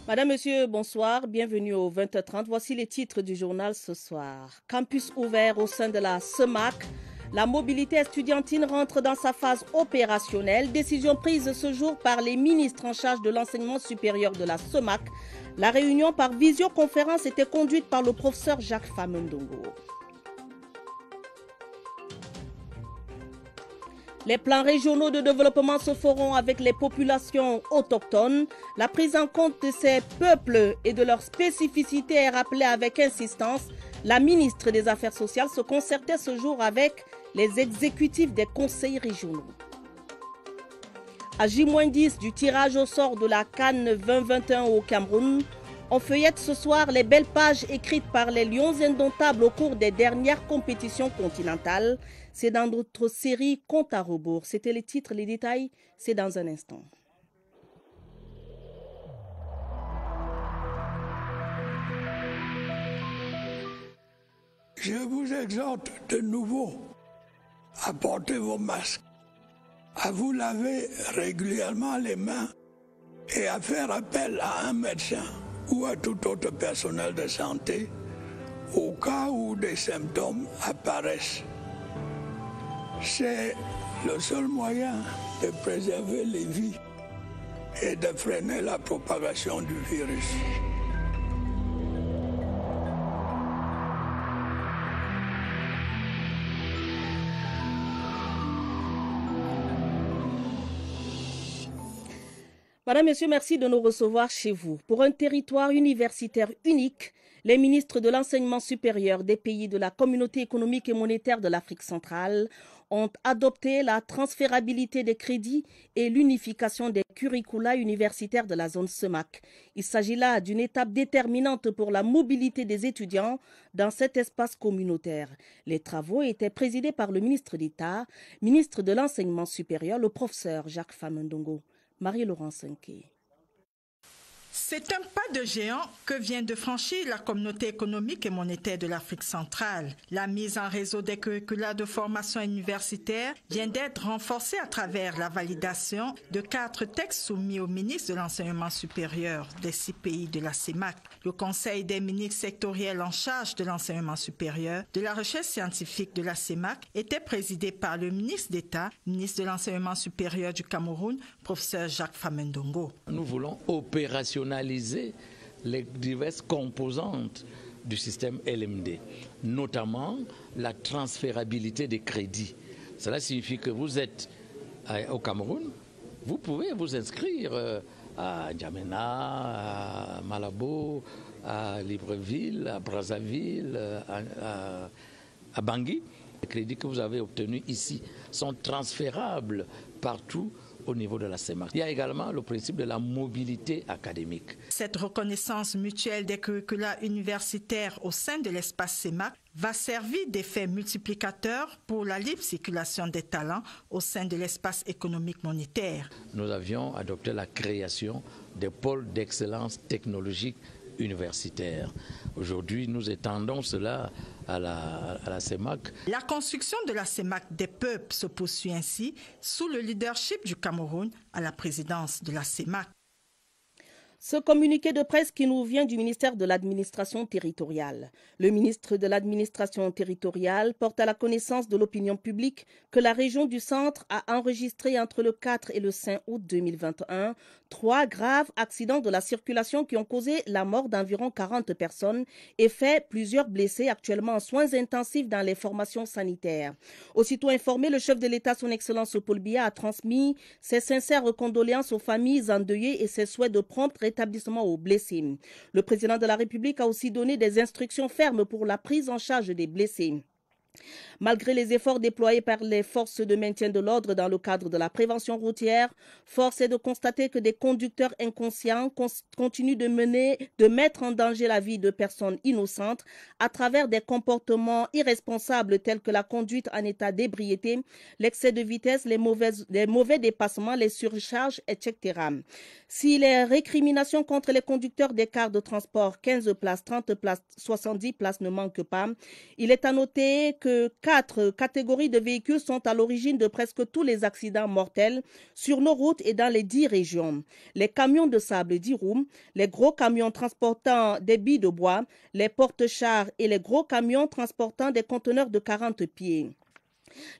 Madame, Monsieur, bonsoir. Bienvenue au 20h30. Voici les titres du journal ce soir. Campus ouvert au sein de la CEMAC. La mobilité estudiantine rentre dans sa phase opérationnelle. Décision prise ce jour par les ministres en charge de l'enseignement supérieur de la CEMAC. La réunion par visioconférence était conduite par le professeur Jacques Famendongo. Les plans régionaux de développement se feront avec les populations autochtones. La prise en compte de ces peuples et de leurs spécificités est rappelée avec insistance. La ministre des Affaires sociales se concertait ce jour avec les exécutifs des conseils régionaux. À J-10 du tirage au sort de la CAN 2021 au Cameroun, on feuillette ce soir les belles pages écrites par les Lions indomptables au cours des dernières compétitions continentales. C'est dans notre série Compte à rebours. C'était les titres, les détails, c'est dans un instant. Je vous exhorte de nouveau à porter vos masques, à vous laver régulièrement les mains et à faire appel à un médecin ou à tout autre personnel de santé au cas où des symptômes apparaissent. C'est le seul moyen de préserver les vies et de freiner la propagation du virus. Madame, Monsieur, merci de nous recevoir chez vous. Pour un territoire universitaire unique, les ministres de l'enseignement supérieur des pays de la Communauté économique et monétaire de l'Afrique centrale ont adopté la transférabilité des crédits et l'unification des curricula universitaires de la zone CEMAC. Il s'agit là d'une étape déterminante pour la mobilité des étudiants dans cet espace communautaire. Les travaux étaient présidés par le ministre d'État, ministre de l'enseignement supérieur, le professeur Jacques Famendongo. Marie-Laurence Senké. C'est un pas de géant que vient de franchir la communauté économique et monétaire de l'Afrique centrale. La mise en réseau des curricula de formation universitaire vient d'être renforcée à travers la validation de 4 textes soumis au ministre de l'Enseignement supérieur des 6 pays de la CEMAC. Le Conseil des ministres sectoriels en charge de l'enseignement supérieur, de la recherche scientifique de la CEMAC était présidé par le ministre d'État, ministre de l'Enseignement supérieur du Cameroun, professeur Jacques Famendongo. Nous voulons opérationnaliser les diverses composantes du système LMD, notamment la transférabilité des crédits. Cela signifie que vous êtes au Cameroun, vous pouvez vous inscrire à N'Djamena, à Malabo, à Libreville, à Brazzaville, à Bangui. Les crédits que vous avez obtenus ici sont transférables partout au niveau de la CEMAC. Il y a également le principe de la mobilité académique. Cette reconnaissance mutuelle des curricula universitaires au sein de l'espace CEMAC va servir d'effet multiplicateur pour la libre circulation des talents au sein de l'espace économique monétaire. Nous avions adopté la création des pôles d'excellence technologique universitaire. Aujourd'hui, nous étendons cela à la CEMAC. La construction de la CEMAC des peuples se poursuit ainsi sous le leadership du Cameroun à la présidence de la CEMAC. Ce communiqué de presse qui nous vient du ministère de l'administration territoriale. Le ministre de l'administration territoriale porte à la connaissance de l'opinion publique que la région du Centre a enregistré entre le 4 et le 5 août 2021 3 graves accidents de la circulation qui ont causé la mort d'environ 40 personnes et fait plusieurs blessés actuellement en soins intensifs dans les formations sanitaires. Aussitôt informé, le chef de l'État, son Excellence Paul Biya, a transmis ses sincères condoléances aux familles endeuillées et ses souhaits de prompt rétablissement aux blessés. Le président de la République a aussi donné des instructions fermes pour la prise en charge des blessés. Malgré les efforts déployés par les forces de maintien de l'ordre dans le cadre de la prévention routière, force est de constater que des conducteurs inconscients continuent de mettre en danger la vie de personnes innocentes à travers des comportements irresponsables tels que la conduite en état d'ébriété, l'excès de vitesse, les mauvais dépassements, les surcharges, etc. Si les récriminations contre les conducteurs des cars de transport 15 places, 30 places, 70 places ne manquent pas, il est à noter que que 4 catégories de véhicules sont à l'origine de presque tous les accidents mortels sur nos routes et dans les 10 régions. Les camions de sable 10 roues, les gros camions transportant des billes de bois, les porte-chars et les gros camions transportant des conteneurs de 40 pieds.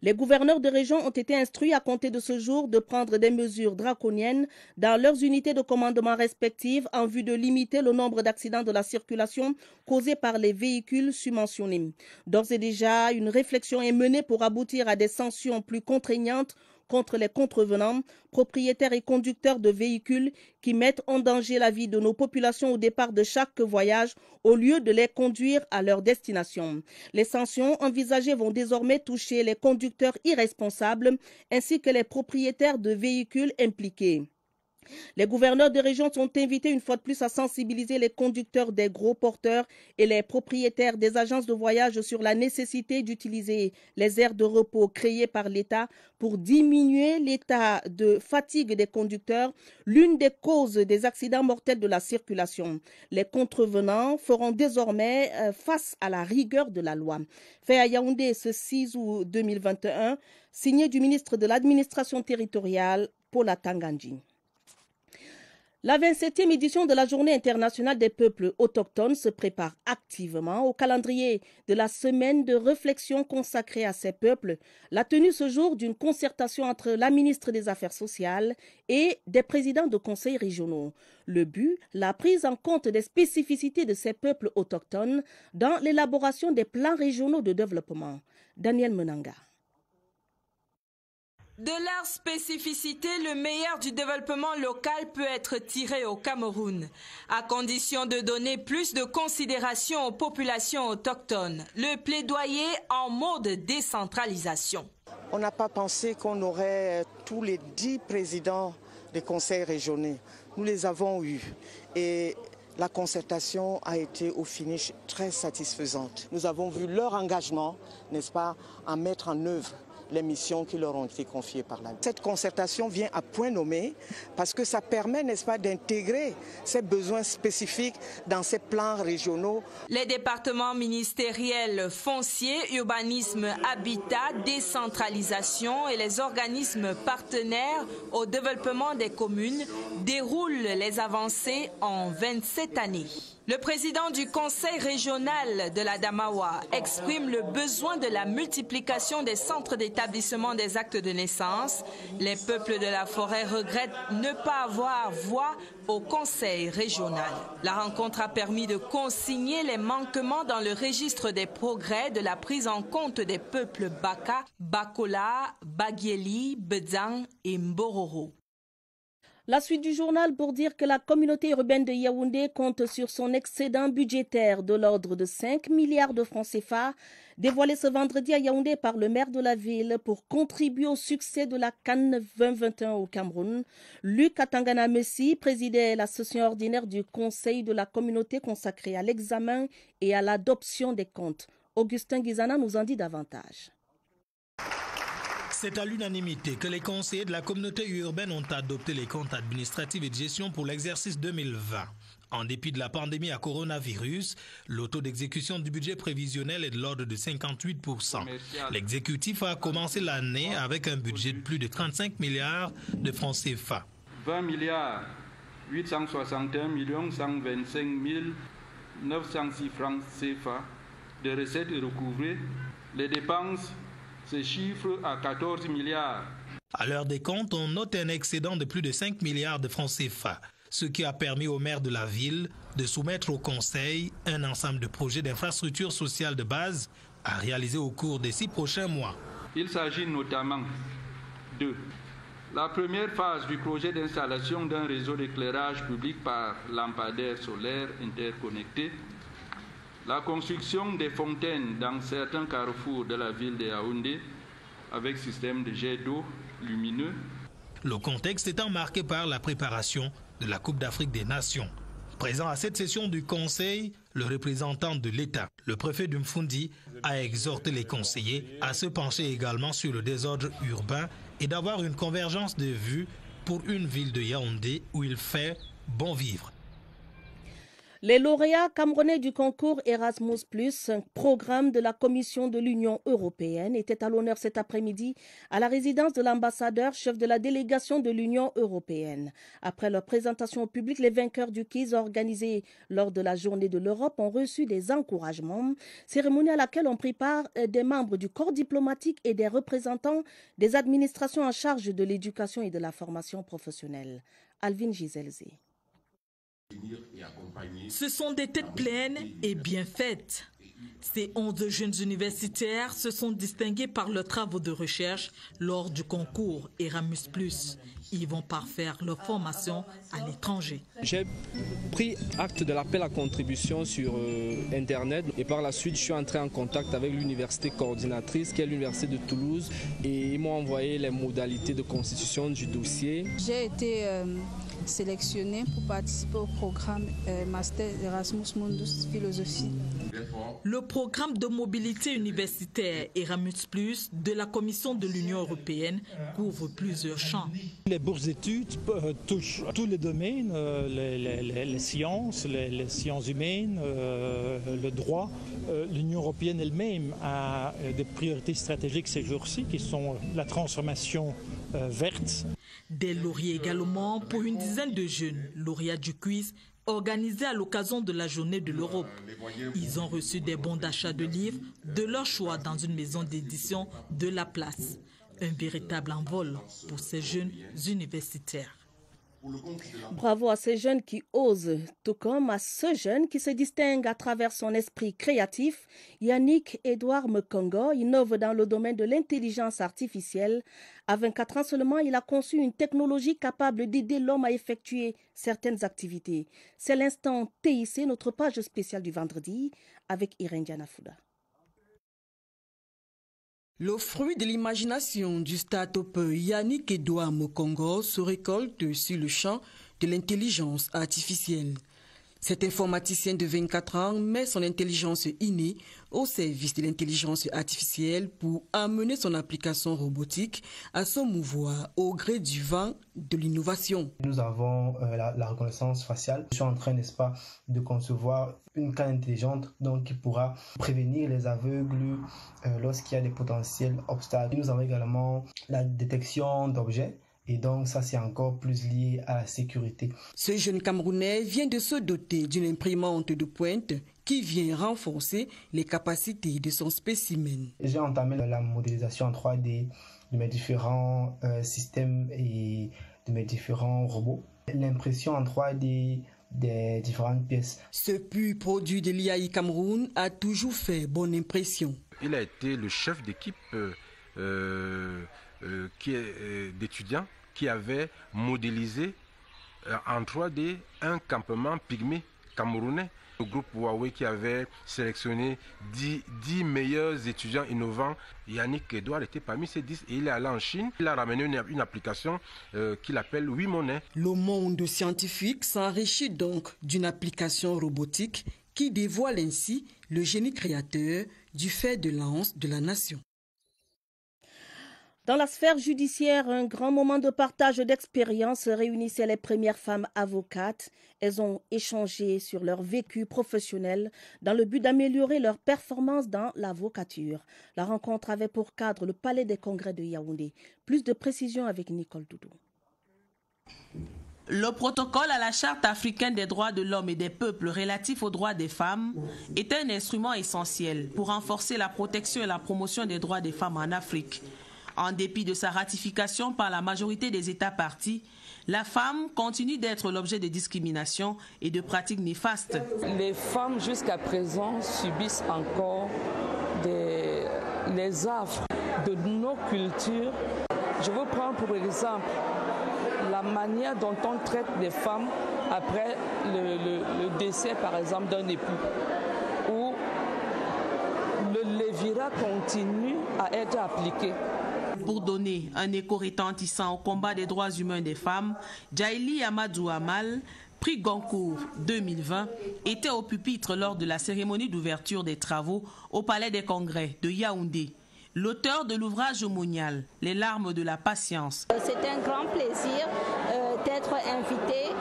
Les gouverneurs de région ont été instruits à compter de ce jour de prendre des mesures draconiennes dans leurs unités de commandement respectives en vue de limiter le nombre d'accidents de la circulation causés par les véhicules subventionnés. D'ores et déjà, une réflexion est menée pour aboutir à des sanctions plus contraignantes contre les contrevenants, propriétaires et conducteurs de véhicules qui mettent en danger la vie de nos populations au départ de chaque voyage au lieu de les conduire à leur destination. Les sanctions envisagées vont désormais toucher les conducteurs irresponsables ainsi que les propriétaires de véhicules impliqués. Les gouverneurs de région sont invités une fois de plus à sensibiliser les conducteurs des gros porteurs et les propriétaires des agences de voyage sur la nécessité d'utiliser les aires de repos créées par l'État pour diminuer l'état de fatigue des conducteurs, l'une des causes des accidents mortels de la circulation. Les contrevenants feront désormais face à la rigueur de la loi. Fait à Yaoundé ce 6 août 2021, signé du ministre de l'Administration territoriale, Paula Tangandji. La 27e édition de la Journée internationale des peuples autochtones se prépare activement au calendrier de la semaine de réflexion consacrée à ces peuples, la tenue ce jour d'une concertation entre la ministre des Affaires sociales et des présidents de conseils régionaux. Le but, la prise en compte des spécificités de ces peuples autochtones dans l'élaboration des plans régionaux de développement. Daniel Menanga. De leur spécificité, le meilleur du développement local peut être tiré au Cameroun, à condition de donner plus de considération aux populations autochtones. Le plaidoyer en mode décentralisation. On n'a pas pensé qu'on aurait tous les 10 présidents des conseils régionaux. Nous les avons eus et la concertation a été au finish très satisfaisante. Nous avons vu leur engagement, n'est-ce pas, à mettre en œuvre les missions qui leur ont été confiées par la. Cette concertation vient à point nommé parce que ça permet, n'est-ce pas, d'intégrer ces besoins spécifiques dans ces plans régionaux. Les départements ministériels fonciers, urbanisme, habitat, décentralisation et les organismes partenaires au développement des communes déroulent les avancées en 27 années. Le président du conseil régional de la Damawa exprime le besoin de la multiplication des centres d'établissement des actes de naissance. Les peuples de la forêt regrettent ne pas avoir voix au conseil régional. La rencontre a permis de consigner les manquements dans le registre des progrès de la prise en compte des peuples Baka, Bakola, Bagieli, Bedzang et Mbororo. La suite du journal pour dire que la communauté urbaine de Yaoundé compte sur son excédent budgétaire de l'ordre de 5 milliards de francs CFA, dévoilé ce vendredi à Yaoundé par le maire de la ville pour contribuer au succès de la CAN 2021 au Cameroun. Luc Atangana Messi présidait la session ordinaire du conseil de la communauté consacrée à l'examen et à l'adoption des comptes. Augustin Guizana nous en dit davantage. C'est à l'unanimité que les conseillers de la communauté urbaine ont adopté les comptes administratifs et de gestion pour l'exercice 2020. En dépit de la pandémie à coronavirus, le taux d'exécution du budget prévisionnel est de l'ordre de 58%. L'exécutif a commencé l'année avec un budget de plus de 35 milliards de francs CFA. 20 milliards 861 125 906 francs CFA de recettes recouvrées. Les dépenses se chiffrent à 14 milliards. À l'heure des comptes, on note un excédent de plus de 5 milliards de francs CFA, ce qui a permis au maire de la ville de soumettre au conseil un ensemble de projets d'infrastructures sociales de base à réaliser au cours des 6 prochains mois. Il s'agit notamment de la première phase du projet d'installation d'un réseau d'éclairage public par lampadaires solaires interconnectés, la construction des fontaines dans certains carrefours de la ville de Yaoundé avec système de jet d'eau lumineux. Le contexte étant marqué par la préparation de la Coupe d'Afrique des Nations. Présent à cette session du Conseil, le représentant de l'État, le préfet de Mfundi, a exhorté les conseillers à se pencher également sur le désordre urbain et d'avoir une convergence de vues pour une ville de Yaoundé où il fait bon vivre. Les lauréats camerounais du concours Erasmus+, un programme de la Commission de l'Union européenne, étaient à l'honneur cet après-midi à la résidence de l'ambassadeur, chef de la délégation de l'Union européenne. Après leur présentation au public, les vainqueurs du quiz organisé lors de la Journée de l'Europe ont reçu des encouragements, cérémonie à laquelle ont pris part des membres du corps diplomatique et des représentants des administrations en charge de l'éducation et de la formation professionnelle. Alvin Giselze. Ce sont des têtes pleines et bien faites. Ces 11 jeunes universitaires se sont distingués par leurs travaux de recherche lors du concours Erasmus+. Ils vont parfaire leur formation à l'étranger. J'ai pris acte de l'appel à contribution sur Internet et par la suite je suis entré en contact avec l'université coordinatrice qui est l'université de Toulouse et ils m'ont envoyé les modalités de constitution du dossier. J'ai été sélectionné pour participer au programme Master Erasmus Mundus Philosophie. Le programme de mobilité universitaire Erasmus+, de la Commission de l'Union européenne couvre plusieurs champs. Les bourses d'études touchent tous les domaines, les sciences humaines, le droit. L'Union européenne elle-même a des priorités stratégiques ces jours-ci qui sont la transformation verte. Des lauriers également pour une dizaine de jeunes lauréats du quiz organisé à l'occasion de la Journée de l'Europe. Ils ont reçu des bons d'achat de livres de leur choix dans une maison d'édition de la place. Un véritable envol pour ces jeunes universitaires. Bravo à ces jeunes qui osent, tout comme à ce jeune qui se distingue à travers son esprit créatif. Yannick Edouard Mekongo innove dans le domaine de l'intelligence artificielle. À 24 ans seulement, il a conçu une technologie capable d'aider l'homme à effectuer certaines activités. C'est l'instant TIC, notre page spéciale du vendredi, avec Irène Dianafouda. Le fruit de l'imagination du start-up Yannick Edouard Mekongo se récolte sur le champ de l'intelligence artificielle. Cet informaticien de 24 ans met son intelligence innée au service de l'intelligence artificielle pour amener son application robotique à se mouvoir au gré du vent de l'innovation. Nous avons la reconnaissance faciale. Je suis en train, n'est-ce pas, de concevoir une canne intelligente qui pourra prévenir les aveugles lorsqu'il y a des potentiels obstacles. Nous avons également la détection d'objets. Et donc ça, c'est encore plus lié à la sécurité. Ce jeune Camerounais vient de se doter d'une imprimante de pointe qui vient renforcer les capacités de son spécimen. J'ai entamé la modélisation en 3D de mes différents systèmes et de mes différents robots. L'impression en 3D des différentes pièces. Ce pur produit de l'IAI Cameroun a toujours fait bonne impression. Il a été le chef d'équipe d'étudiants qui avait modélisé en 3D un campement pygmée camerounais. Le groupe Huawei qui avait sélectionné 10 meilleurs étudiants innovants. Yannick Edouard était parmi ces 10 et il est allé en Chine. Il a ramené une application qu'il appelle WeMoney. Le monde scientifique s'enrichit donc d'une application robotique qui dévoile ainsi le génie créateur du fer de lance de la nation. Dans la sphère judiciaire, un grand moment de partage d'expériences réunissait les premières femmes avocates. Elles ont échangé sur leur vécu professionnel dans le but d'améliorer leur performance dans l'avocature. La rencontre avait pour cadre le Palais des Congrès de Yaoundé. Plus de précisions avec Nicole Doudou. Le protocole à la Charte africaine des droits de l'homme et des peuples relatif aux droits des femmes est un instrument essentiel pour renforcer la protection et la promotion des droits des femmes en Afrique. En dépit de sa ratification par la majorité des États partis, la femme continue d'être l'objet de discriminations et de pratiques néfastes. Les femmes jusqu'à présent subissent encore les affres de nos cultures. Je veux prendre pour exemple la manière dont on traite les femmes après le décès par exemple d'un époux, où le lévirat continue à être appliqué. Pour donner un écho retentissant au combat des droits humains des femmes, Djaïli Amadou Amal, prix Goncourt 2020, était au pupitre lors de la cérémonie d'ouverture des travaux au Palais des Congrès de Yaoundé. L'auteur de l'ouvrage monial « Les larmes de la patience ». C'est un grand plaisir d'être invité.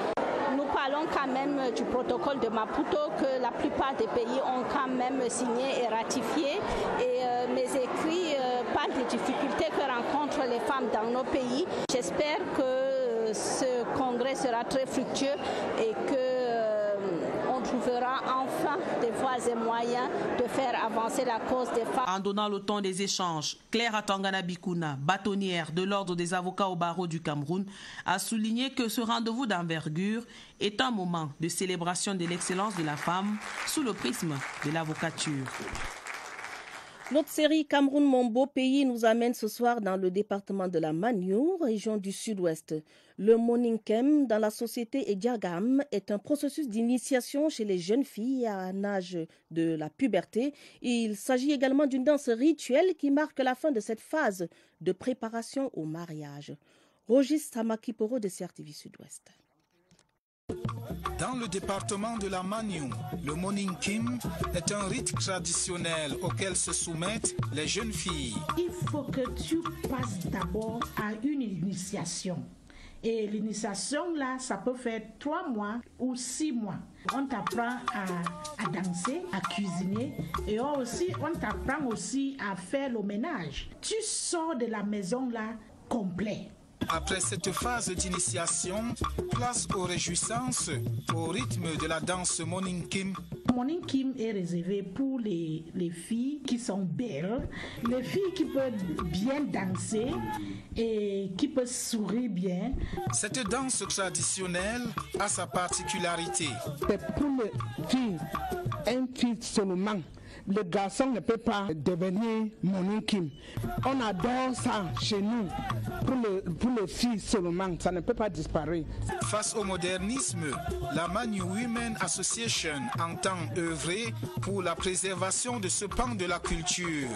Nous parlons quand même du protocole de Maputo que la plupart des pays ont quand même signé et ratifié. Et mes écrits parlent des difficultés que rencontrent les femmes dans nos pays. J'espère que ce congrès sera très fructueux et que on trouvera enfin des voies et moyens de faire avancer la cause des femmes. En donnant le ton des échanges, Claire Atangana Bikuna, bâtonnière de l'Ordre des avocats au barreau du Cameroun, a souligné que ce rendez-vous d'envergure est un moment de célébration de l'excellence de la femme sous le prisme de l'avocature. Notre série Cameroun, mon beau pays, nous amène ce soir dans le département de la Maniou, région du sud-ouest. Le Moninkem dans la société Ediagam est un processus d'initiation chez les jeunes filles à un âge de la puberté. Il s'agit également d'une danse rituelle qui marque la fin de cette phase de préparation au mariage. Rogis Samakiporo de CRTV Sud-Ouest. Dans le département de la Maniou, le Moninkim est un rite traditionnel auquel se soumettent les jeunes filles. Il faut que tu passes d'abord à une initiation. Et l'initiation, là, ça peut faire 3 mois ou 6 mois. On t'apprend à danser, à cuisiner et on t'apprend aussi à faire le ménage. Tu sors de la maison, là, complet. Après cette phase d'initiation, place aux réjouissances au rythme de la danse Moninkim. Moninkim est réservé pour les filles qui sont belles, les filles qui peuvent bien danser et qui peuvent sourire bien. Cette danse traditionnelle a sa particularité. C'est pour les filles, une fille seulement. Le garçon ne peut pas devenir Moninkim. On adore ça chez nous. Pour les filles seulement, ça ne peut pas disparaître. Face au modernisme, la Maniou Women Association entend œuvrer pour la préservation de ce pan de la culture.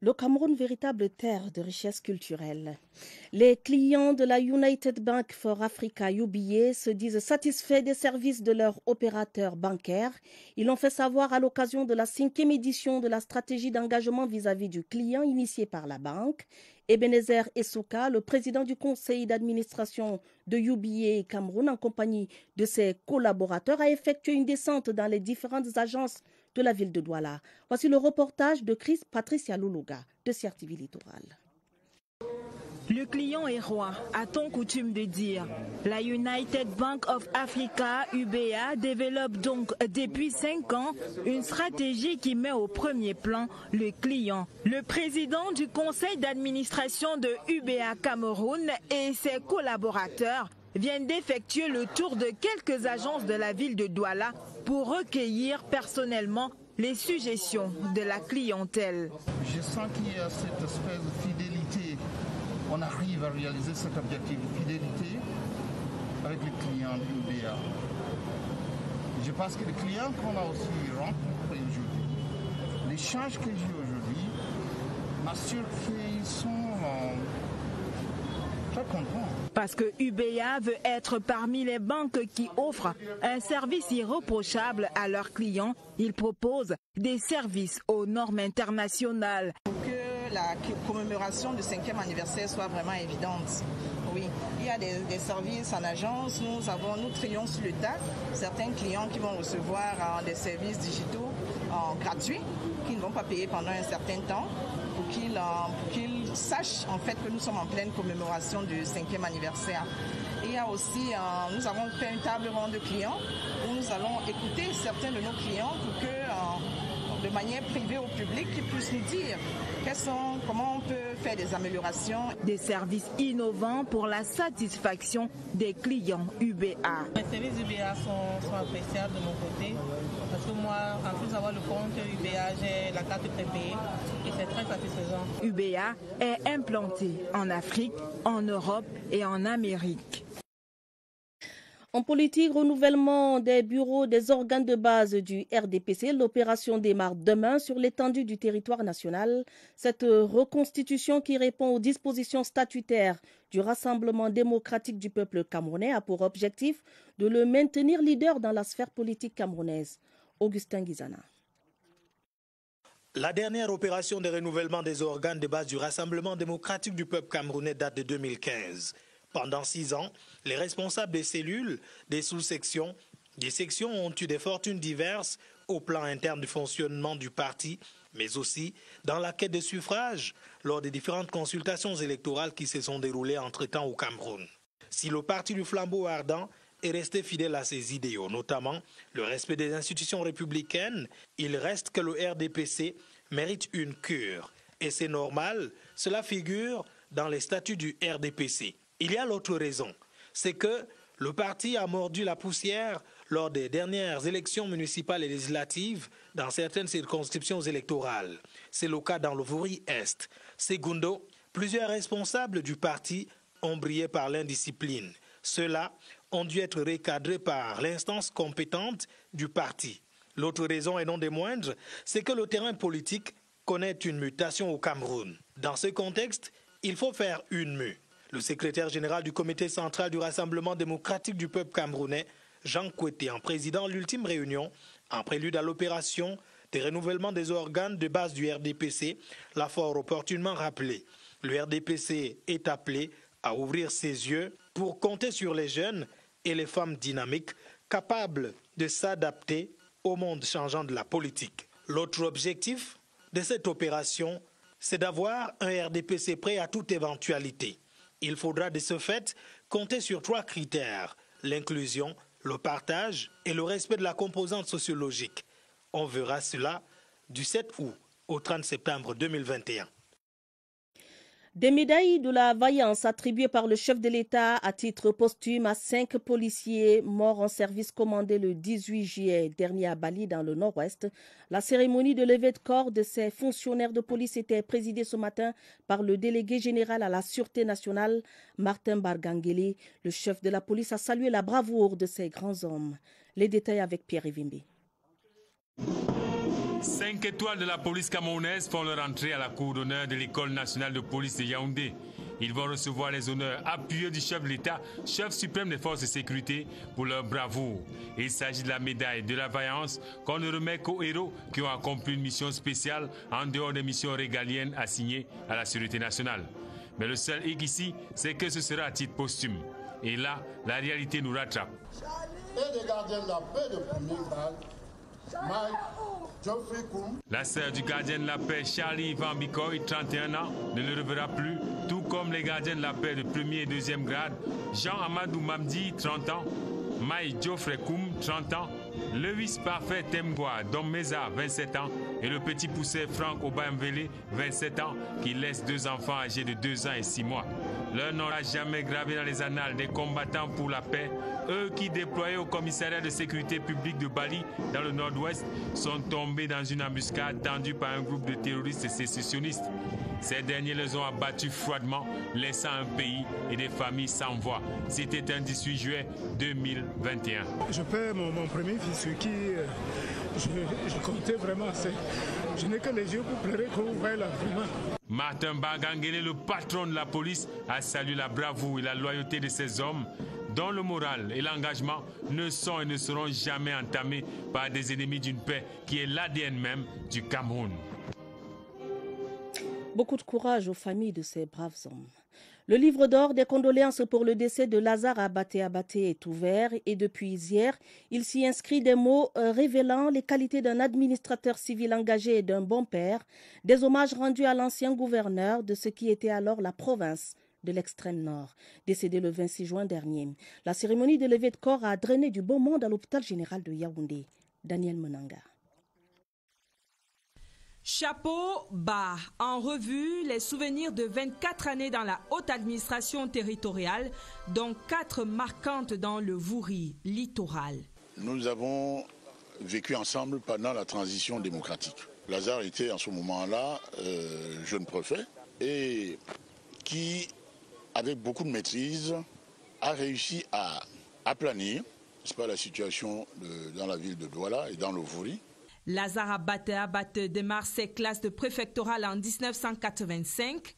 Le Cameroun, véritable terre de richesse culturelle. Les clients de la United Bank for Africa, UBA, se disent satisfaits des services de leur opérateur bancaire. Ils l'ont fait savoir à l'occasion de la 5e édition de la stratégie d'engagement vis-à-vis du client initiée par la banque. Ebenezer Essouka, le président du conseil d'administration de UBA Cameroun, en compagnie de ses collaborateurs, a effectué une descente dans les différentes agences de la ville de Douala. Voici le reportage de Patricia Loulouga de CRTV Littoral. Le client est roi, a-t-on coutume de dire. La United Bank of Africa, UBA, développe donc depuis 5 ans une stratégie qui met au premier plan le client. Le président du conseil d'administration de UBA Cameroun et ses collaborateurs viennent d'effectuer le tour de quelques agences de la ville de Douala pour recueillir personnellement les suggestions de la clientèle. Je sens qu'il y a cette espèce de fidélité. On arrive à réaliser cet objectif de fidélité avec les clients de l'UBA. Je pense que les clients qu'on a aussi rencontrés aujourd'hui, l'échange que j'ai aujourd'hui, m'assure qu'ils sont très contents. Parce que UBA veut être parmi les banques qui offrent un service irréprochable à leurs clients, ils proposent des services aux normes internationales. Pour que la commémoration du 5e anniversaire soit vraiment évidente. Oui, il y a des services en agence, nous trions sur le tas certains clients qui vont recevoir des services digitaux gratuits, qui ne vont pas payer pendant un certain temps, pour qu'ils sachent en fait que nous sommes en pleine commémoration du 5e anniversaire. Et il y a aussi, nous avons fait une table ronde de clients où nous allons écouter certains de nos clients pour que, de manière privée au public, qu'ils puissent nous dire comment on peut faire des améliorations. Des services innovants pour la satisfaction des clients UBA. Les services UBA sont appréciables de mon côté parce que moi, en plus d'avoir le compte UBA, j'ai la carte prépayée et c'est très satisfaisant. UBA est implanté en Afrique, en Europe et en Amérique. En politique, renouvellement des bureaux des organes de base du RDPC, l'opération démarre demain sur l'étendue du territoire national. Cette reconstitution qui répond aux dispositions statutaires du Rassemblement démocratique du peuple camerounais a pour objectif de le maintenir leader dans la sphère politique camerounaise. Augustin Guizana. La dernière opération de renouvellement des organes de base du Rassemblement démocratique du peuple camerounais date de 2015. Pendant 6 ans, les responsables des cellules, des sous-sections, des sections ont eu des fortunes diverses au plan interne du fonctionnement du parti, mais aussi dans la quête de suffrage lors des différentes consultations électorales qui se sont déroulées entre-temps au Cameroun. Si le parti du flambeau ardent est resté fidèle à ses idéaux, notamment le respect des institutions républicaines, il reste que le RDPC mérite une cure. Et c'est normal, cela figure dans les statuts du RDPC. Il y a l'autre raison, c'est que le parti a mordu la poussière lors des dernières élections municipales et législatives dans certaines circonscriptions électorales. C'est le cas dans le Vouri-Est. Segundo, plusieurs responsables du parti ont brillé par l'indiscipline. Ceux-là ont dû être recadrés par l'instance compétente du parti. L'autre raison, et non des moindres, c'est que le terrain politique connaît une mutation au Cameroun. Dans ce contexte, il faut faire une mue. Le secrétaire général du comité central du Rassemblement démocratique du peuple camerounais, Jean Kouété, en présidant l'ultime réunion, en prélude à l'opération de renouvellement des organes de base du RDPC, l'a fort opportunément rappelé. Le RDPC est appelé à ouvrir ses yeux pour compter sur les jeunes et les femmes dynamiques capables de s'adapter au monde changeant de la politique. L'autre objectif de cette opération, c'est d'avoir un RDPC prêt à toute éventualité. Il faudra de ce fait compter sur 3 critères, l'inclusion, le partage et le respect de la composante sociologique. On verra cela du 7 août au 30 septembre 2021. Des médailles de la vaillance attribuées par le chef de l'État à titre posthume à 5 policiers morts en service commandé le 18 juillet dernier à Bali dans le nord-ouest. La cérémonie de levée de corps de ces fonctionnaires de police était présidée ce matin par le délégué général à la Sûreté nationale, Martin Bargangele. Le chef de la police a salué la bravoure de ces grands hommes. Les détails avec Pierre Evimbe. 5 étoiles de la police camerounaise font leur entrée à la cour d'honneur de l'École nationale de police de Yaoundé. Ils vont recevoir les honneurs appuyés du chef de l'État, chef suprême des forces de sécurité, pour leur bravoure. Il s'agit de la médaille de la vaillance qu'on ne remet qu'aux héros qui ont accompli une mission spéciale en dehors des missions régaliennes assignées à la sécurité nationale. Mais le seul hic ici, c'est que ce sera à titre posthume. Et là, la réalité nous rattrape. Et des gardiens de la paix de premier grade, la sœur du gardien de la paix, Charlie Van Bikoy, 31 ans, ne le reverra plus, tout comme les gardiens de la paix de premier et deuxième grade, Jean Amadou Mamdi, 30 ans, Maï Geoffrey Koum, 30 ans, Lewis Parfait Temgwa Dommeza, 27 ans, et le petit poussé Franck Obamvele, 27 ans, qui laisse 2 enfants âgés de 2 ans et 6 mois. Leur nom n'a jamais gravé dans les annales des combattants pour la paix. Eux qui, déployés au commissariat de sécurité publique de Bali, dans le nord-ouest, sont tombés dans une embuscade tendue par un groupe de terroristes sécessionnistes. Ces derniers les ont abattus froidement, laissant un pays et des familles sans voix. C'était un 18 juillet 2021. Je perds mon premier fils, sur qui je comptais vraiment. Je n'ai que les yeux pour pleurer quand vous voyez là, vraiment. Martin Bargangele, le patron de la police, a salué la bravoure et la loyauté de ces hommes dont le moral et l'engagement ne sont et ne seront jamais entamés par des ennemis d'une paix qui est l'ADN même du Cameroun. Beaucoup de courage aux familles de ces braves hommes. Le livre d'or des condoléances pour le décès de Lazare Abaté est ouvert et depuis hier, il s'y inscrit des mots révélant les qualités d'un administrateur civil engagé et d'un bon père, des hommages rendus à l'ancien gouverneur de ce qui était alors la province de l'extrême nord, décédé le 26 juin dernier. La cérémonie de levée de corps a drainé du beau monde à l'hôpital général de Yaoundé. Daniel Monanga. Chapeau bas, en revue les souvenirs de 24 années dans la haute administration territoriale, dont 4 marquantes dans le Vouri littoral. Nous avons vécu ensemble pendant la transition démocratique. Lazare était en ce moment-là jeune préfet et qui, avec beaucoup de maîtrise, a réussi à aplanir, n'est-ce pas, la situation dans la ville de Douala et dans le Vouri. Lazare Abaté démarre ses classes de préfectorale en 1985,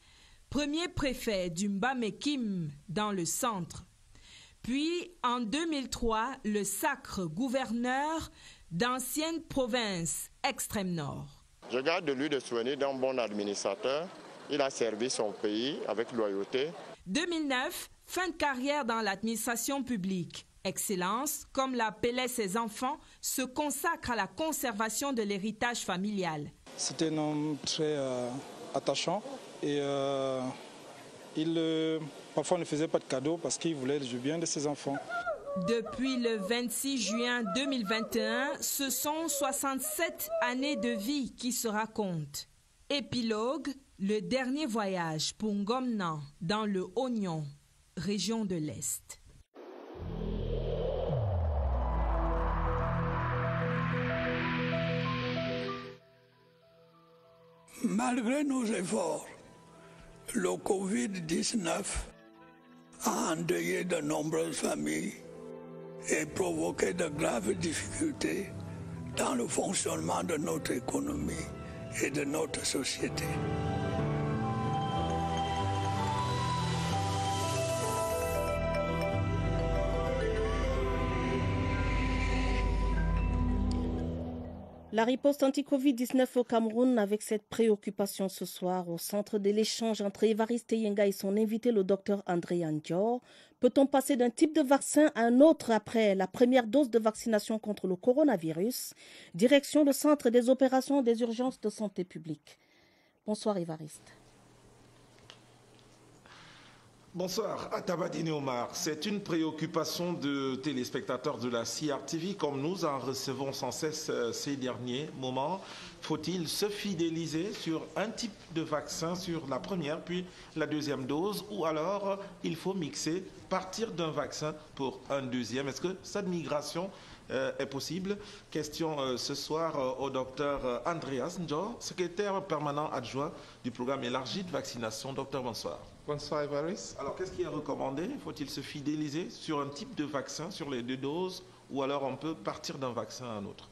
premier préfet du Mbamé-Kim dans le centre. Puis, en 2003, le sacre gouverneur d'ancienne province extrême nord. Je garde de lui des souvenirs d'un bon administrateur Il a servi son pays avec loyauté. 2009, fin de carrière dans l'administration publique. Excellence, comme l'appelaient ses enfants, se consacre à la conservation de l'héritage familial. C'était un homme très attachant et parfois ne faisait pas de cadeaux parce qu'il voulait le bien de ses enfants. Depuis le 26 juin 2021, ce sont 67 années de vie qui se racontent. Épilogue, le dernier voyage pour Ngomnan dans le Oignon, région de l'Est. Malgré nos efforts, le Covid-19 a endeuillé de nombreuses familles et provoqué de graves difficultés dans le fonctionnement de notre économie et de notre société. La riposte anti-Covid-19 au Cameroun avec cette préoccupation ce soir au centre de l'échange entre Évariste Yenga et son invité le docteur André Andior. Peut-on passer d'un type de vaccin à un autre après la première dose de vaccination contre le coronavirus? Direction le centre des opérations des urgences de santé publique. Bonsoir Évariste. Bonsoir, Atabadine Omar. C'est une préoccupation de téléspectateurs de la CRTV comme nous en recevons sans cesse ces derniers moments. Faut-il se fidéliser sur un type de vaccin sur la première puis la deuxième dose ou alors il faut mixer, partir d'un vaccin pour un deuxième? Est-ce que cette migration est possible? Question ce soir au docteur Andreas Njor, secrétaire permanent adjoint du programme élargi de vaccination. Docteur, bonsoir. Bonsoir Évariste. Alors qu'est-ce qui est recommandé? Faut-il se fidéliser sur un type de vaccin, sur les deux doses, ou alors on peut partir d'un vaccin à un autre?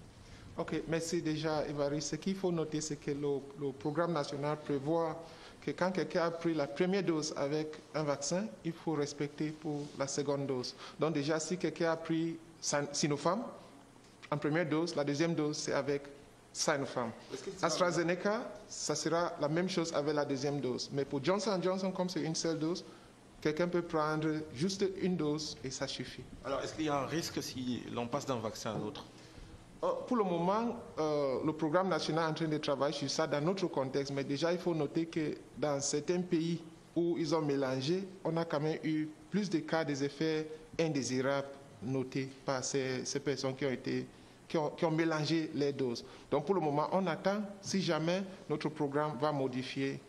Ok, merci déjà Évariste. Ce qu'il faut noter, c'est que le programme national prévoit que quand quelqu'un a pris la première dose avec un vaccin, il faut respecter pour la seconde dose. Donc déjà, si quelqu'un a pris Sinopharm en première dose, la deuxième dose, c'est avec Sinopharm. AstraZeneca, ça sera la même chose avec la deuxième dose. Mais pour Johnson & Johnson, comme c'est une seule dose, quelqu'un peut prendre juste une dose et ça suffit. Alors, est-ce qu'il y a un risque si l'on passe d'un vaccin à un autre? Pour le moment, le programme national est en train de travailler sur ça dans notre contexte. Mais déjà, il faut noter que dans certains pays où ils ont mélangé, on a quand même eu plus de cas des effets indésirables notés par ces personnes qui ont mélangé les doses. Donc pour le moment, on attend si jamais notre programme va modifier,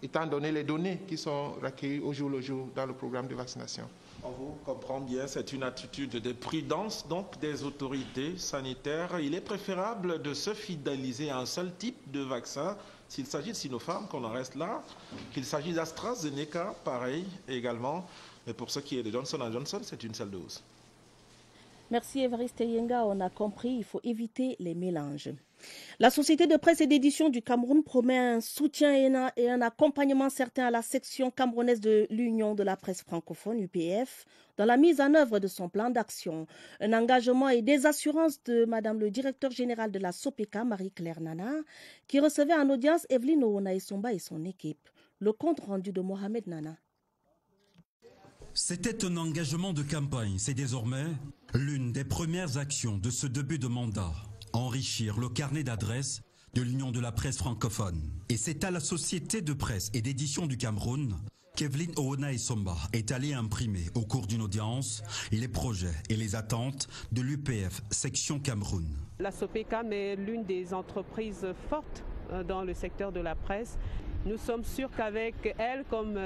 étant donné les données qui sont recueillies au jour le jour dans le programme de vaccination. On vous comprend bien, c'est une attitude de prudence donc des autorités sanitaires. Il est préférable de se fidéliser à un seul type de vaccin. S'il s'agit de Sinopharm, qu'on en reste là, qu'il s'agit d'AstraZeneca, pareil également. Mais pour ce qui est de Johnson & Johnson, c'est une seule dose. Merci Évariste Yenga, on a compris, il faut éviter les mélanges. La Société de presse et d'édition du Cameroun promet un soutien et un accompagnement certain à la section camerounaise de l'Union de la presse francophone, UPF, dans la mise en œuvre de son plan d'action. Un engagement et des assurances de Madame le directeur général de la SOPECA, Marie-Claire Nana, qui recevait en audience Evelyne Ouona-Essomba et son équipe. Le compte rendu de Mohamed Nana. C'était un engagement de campagne. C'est désormais l'une des premières actions de ce début de mandat. Enrichir le carnet d'adresses de l'Union de la presse francophone. Et c'est à la Société de presse et d'édition du Cameroun qu'Evelyne Ouona-Essomba est allée imprimer au cours d'une audience les projets et les attentes de l'UPF section Cameroun. La SOPECA est l'une des entreprises fortes dans le secteur de la presse. Nous sommes sûrs qu'avec elle comme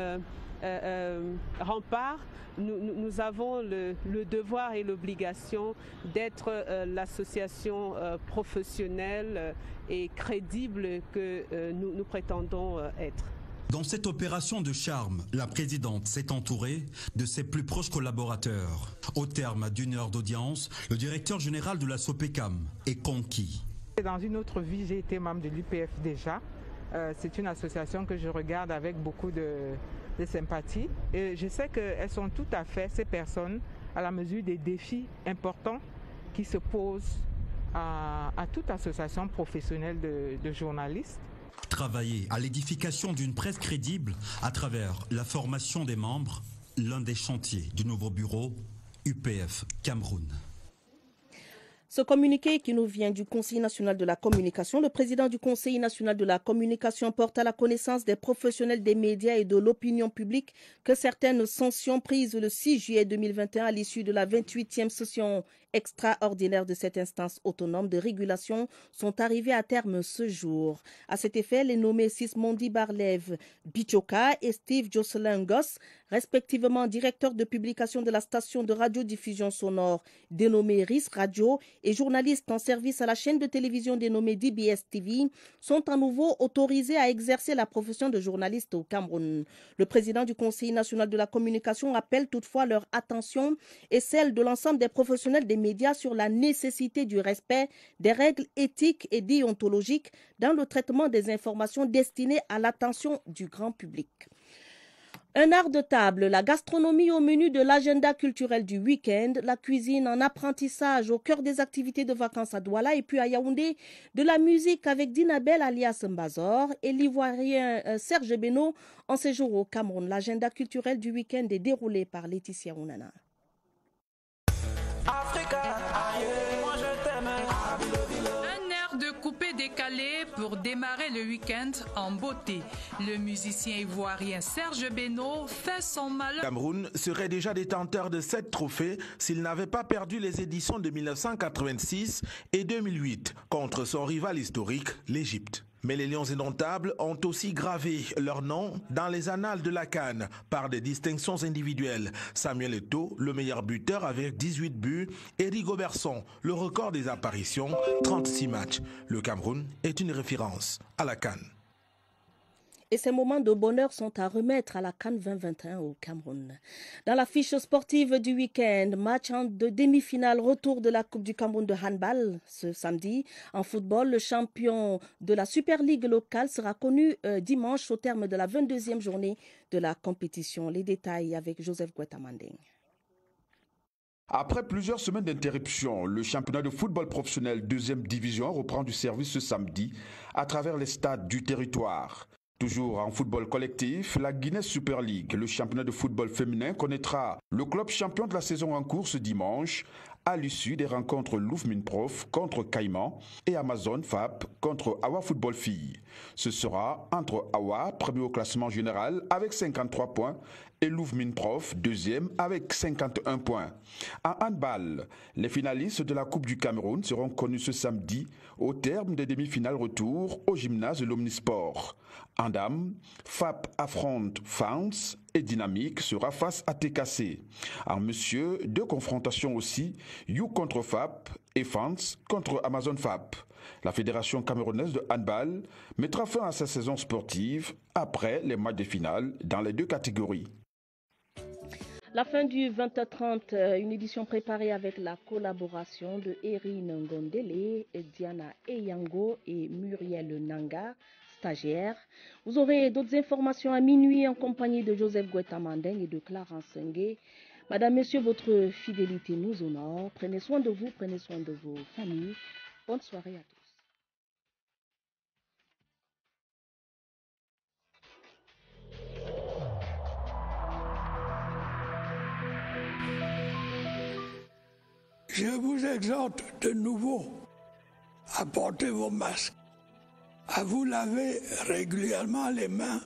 rempart, nous avons le devoir et l'obligation d'être l'association professionnelle et crédible que nous prétendons être. Dans cette opération de charme, la présidente s'est entourée de ses plus proches collaborateurs. Au terme d'une heure d'audience, le directeur général de la SOPECAM est conquis. Dans une autre vie, j'ai été membre de l'UPF déjà. C'est une association que je regarde avec beaucoup de sympathie. Et je sais qu'elles sont tout à fait, ces personnes, à la mesure des défis importants qui se posent à toute association professionnelle de journalistes. travailler à l'édification d'une presse crédible à travers la formation des membres, l'un des chantiers du nouveau bureau UPF Cameroun. Ce communiqué qui nous vient du Conseil national de la communication, le président du Conseil national de la communication porte à la connaissance des professionnels des médias et de l'opinion publique que certaines sanctions prises le 6 juillet 2021 à l'issue de la 28e session extraordinaire de cette instance autonome de régulation sont arrivées à terme ce jour. À cet effet, les nommés Sismondi Barlev Bichoka et Steve Jocelyn Goss, respectivement directeurs de publication de la station de radiodiffusion sonore dénommée RIS Radio et journalistes en service à la chaîne de télévision dénommée DBS TV, sont à nouveau autorisés à exercer la profession de journaliste au Cameroun. Le président du Conseil national de la communication appelle toutefois leur attention et celle de l'ensemble des professionnels des médias sur la nécessité du respect des règles éthiques et déontologiques dans le traitement des informations destinées à l'attention du grand public. Un art de table, la gastronomie au menu de l'agenda culturel du week-end, la cuisine en apprentissage au cœur des activités de vacances à Douala et puis à Yaoundé, de la musique avec Dinabel alias Mbazor et l'ivoirien Serge Beno en séjour au Cameroun. L'agenda culturel du week-end est déroulé par Laetitia Ounana. Un air de coupé décalé pour démarrer le week-end en beauté. Le musicien ivoirien Serge Beno fait son malheur. Cameroun serait déjà détenteur de 7 trophées s'il n'avait pas perdu les éditions de 1986 et 2008 contre son rival historique, l'Égypte. Mais les Lions indomptables ont aussi gravé leur nom dans les annales de la CAN par des distinctions individuelles. Samuel Eto'o, le meilleur buteur avec 18 buts, et Rigobertson, le record des apparitions, 36 matchs. Le Cameroun est une référence à la CAN. Et ces moments de bonheur sont à remettre à la CAN 2021 au Cameroun. Dans la fiche sportive du week-end, match de demi-finale, retour de la Coupe du Cameroun de handball ce samedi. En football, le champion de la Super League locale sera connu dimanche au terme de la 22e journée de la compétition. Les détails avec Joseph Guetamandeng. Après plusieurs semaines d'interruption, le championnat de football professionnel 2e division reprend du service ce samedi à travers les stades du territoire. Toujours en football collectif, la Guinness Super League, le championnat de football féminin, connaîtra le club champion de la saison en cours ce dimanche à l'issue des rencontres Louvre-Minprof contre Caïman et Amazon FAP contre Awa Football Filles. Ce sera entre Awa, premier au classement général avec 53 points, et Louvre-Minprof, deuxième avec 51 points. En handball, les finalistes de la Coupe du Cameroun seront connus ce samedi au terme des demi-finales retour au gymnase de l'Omnisport. En dames, FAP affronte Founds et Dynamique sera face à TKC. En monsieur, 2 confrontations aussi, You contre FAP et Founds contre Amazon FAP. La Fédération camerounaise de handball mettra fin à sa saison sportive après les matchs de finale dans les 2 catégories. La fin du 20h30, une édition préparée avec la collaboration de Erin Ngondele, Diana Eyango et Muriel Nanga, stagiaires. Vous aurez d'autres informations à minuit en compagnie de Joseph Guetamandeng et de Clarence Sengue. Madame, Messieurs, votre fidélité nous honore. Prenez soin de vous, prenez soin de vos familles. Bonne soirée à tous. Je vous exhorte de nouveau à porter vos masques, à vous laver régulièrement les mains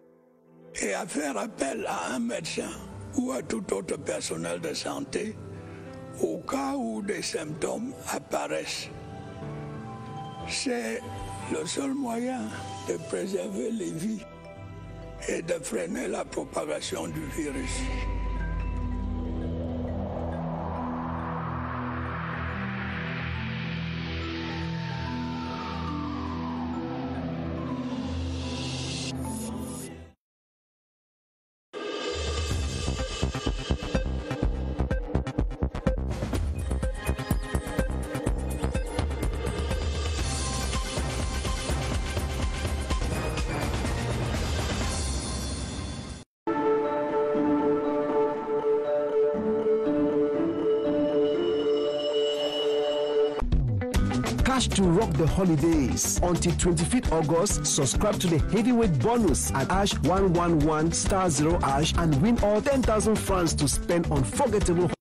et à faire appel à un médecin ou à tout autre personnel de santé au cas où des symptômes apparaissent. C'est le seul moyen de préserver les vies et de freiner la propagation du virus. Ash to rock the holidays. Until 25th August, subscribe to the heavyweight bonus at Ash 111 *0 Ash and win all 10,000 francs to spend on unforgettable